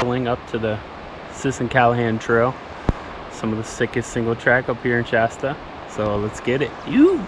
trailing up to the Sisson Callahan Trail. Some of the sickest single track up here in Shasta. So let's get it. Woo.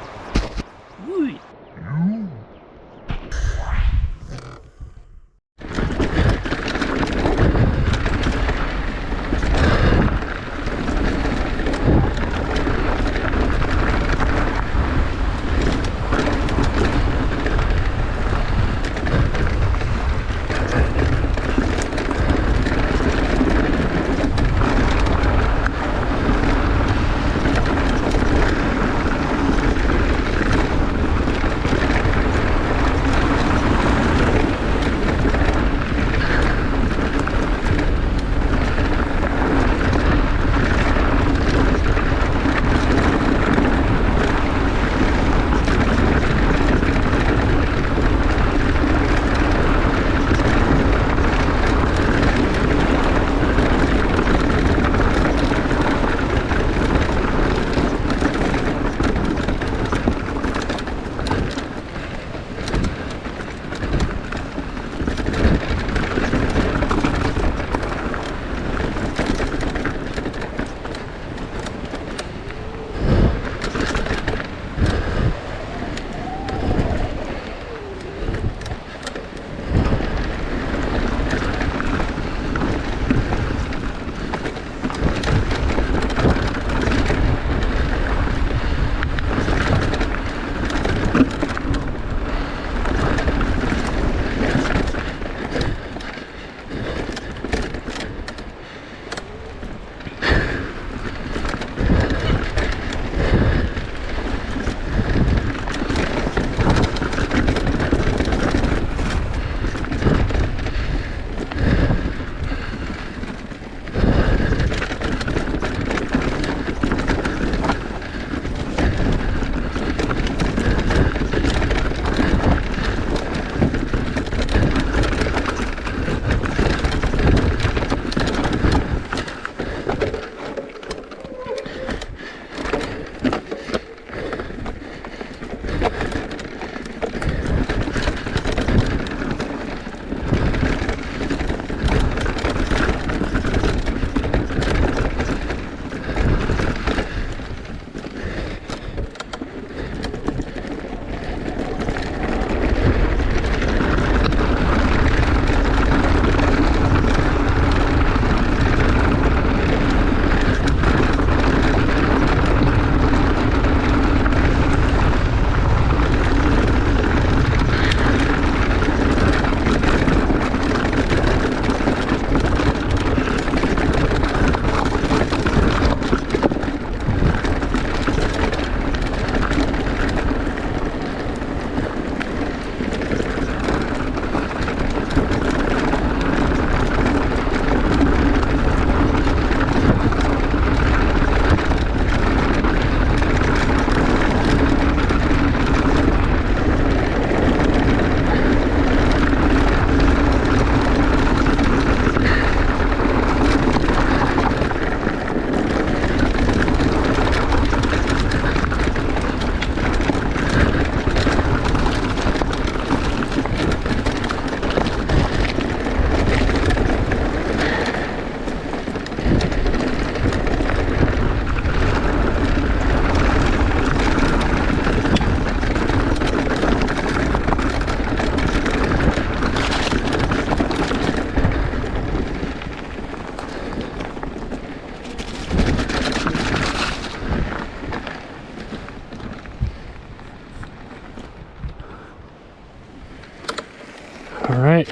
Alright,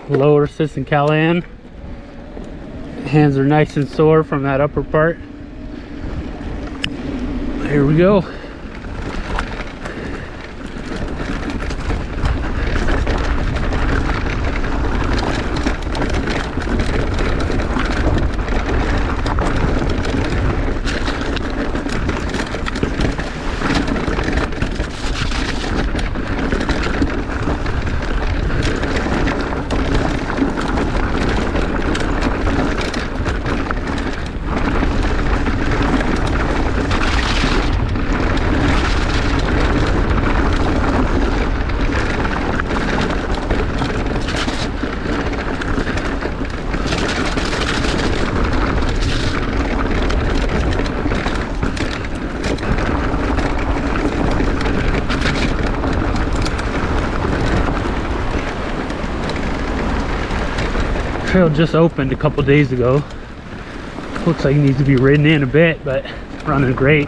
lower Sisson Callahan. Hands are nice and sore from that upper part. Here we go. Trail just opened a couple days ago. Looks like it needs to be ridden in a bit, but it's running great.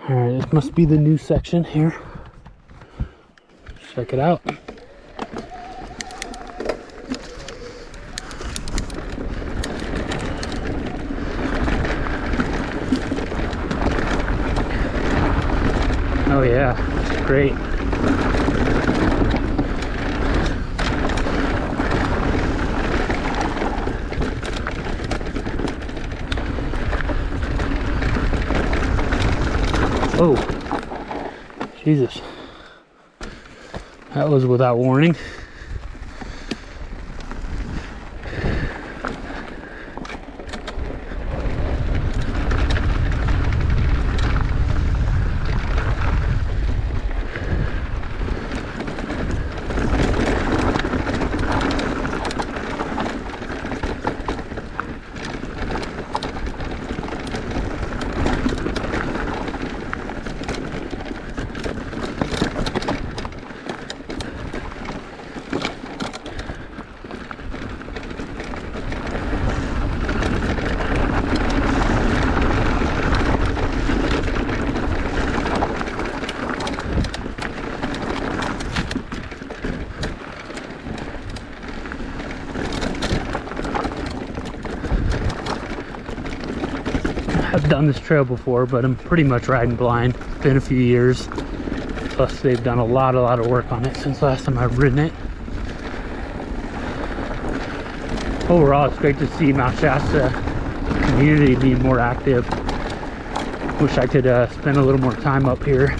Alright, this must be the new section here. Check it out. Oh yeah, it's great. Oh, Jesus. That was without warning. I've done this trail before, but I'm pretty much riding blind. It's been a few years. Plus they've done a lot of work on it since last time I've ridden it. Overall, it's great to see Mount Shasta community being more active. Wish I could spend a little more time up here.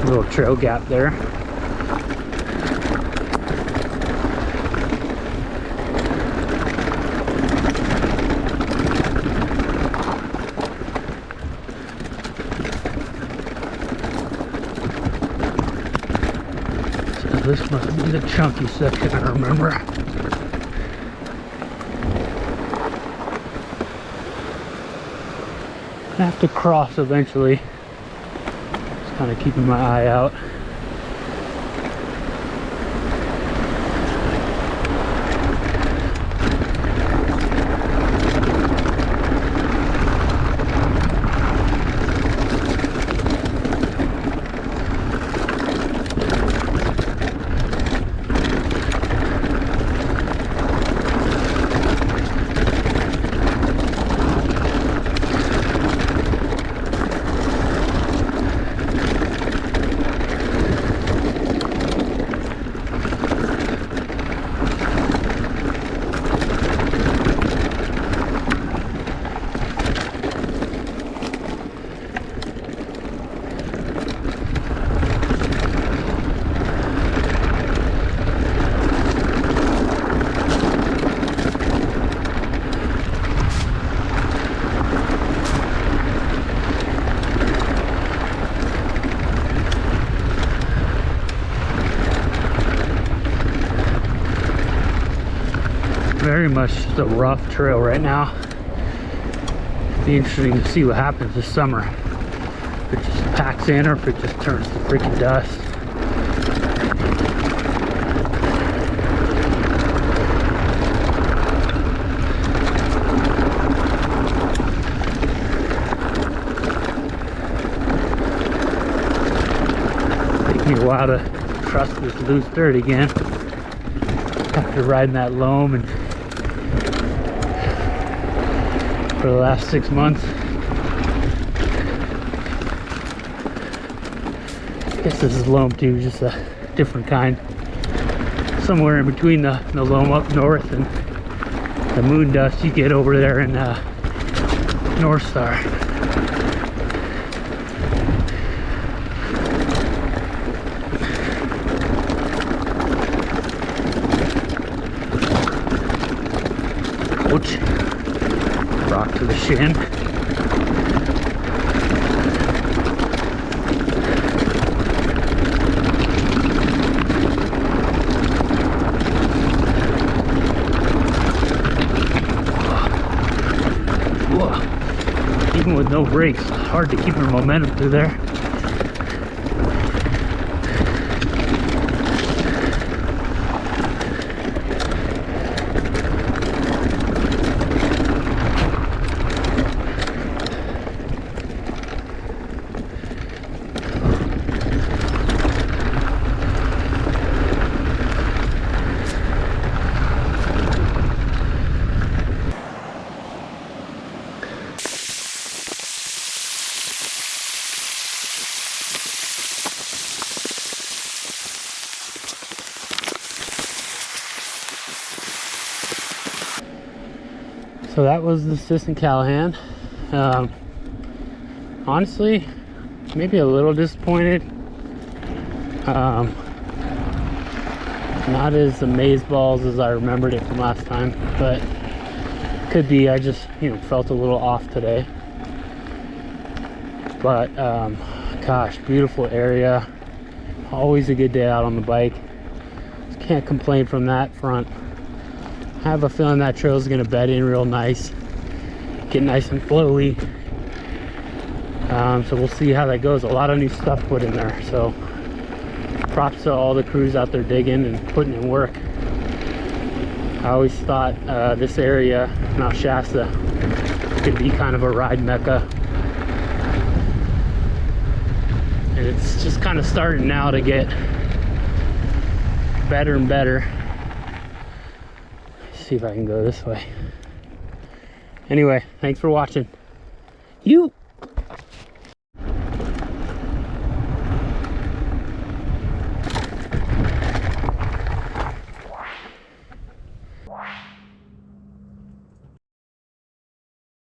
Little trail gap there. So this must be the chunky section, I remember. I have to cross eventually. Kind of keeping my eye out. very much the rough trail right now. Be interesting to see what happens this summer. If it just packs in or if it just turns to freaking dust. Takes me a while to trust this loose dirt again after riding that loam and for the last 6 months. I guess this is loam too, just a different kind. Somewhere in between the loam up north and the moon dust you get over there in North Star. Ouch. Rock to the shin. Whoa. Even with no brakes, it's hard to keep your momentum through there. So that was the Sisson Callahan. Honestly, maybe a little disappointed. Not as amaze-balls as I remembered it from last time, but could be I just, felt a little off today. But gosh, beautiful area. Always a good day out on the bike. Just can't complain from that front. I have a feeling that trail is going to bed in real nice, get nice and flowy. So we'll see how that goes. A lot of new stuff put in there, so props to all the crews out there digging and putting in work. I always thought this area, Mount Shasta, could be kind of a ride mecca, and it's just kind of starting now to get better and better. See if I can go this way. Anyway, thanks for watching. You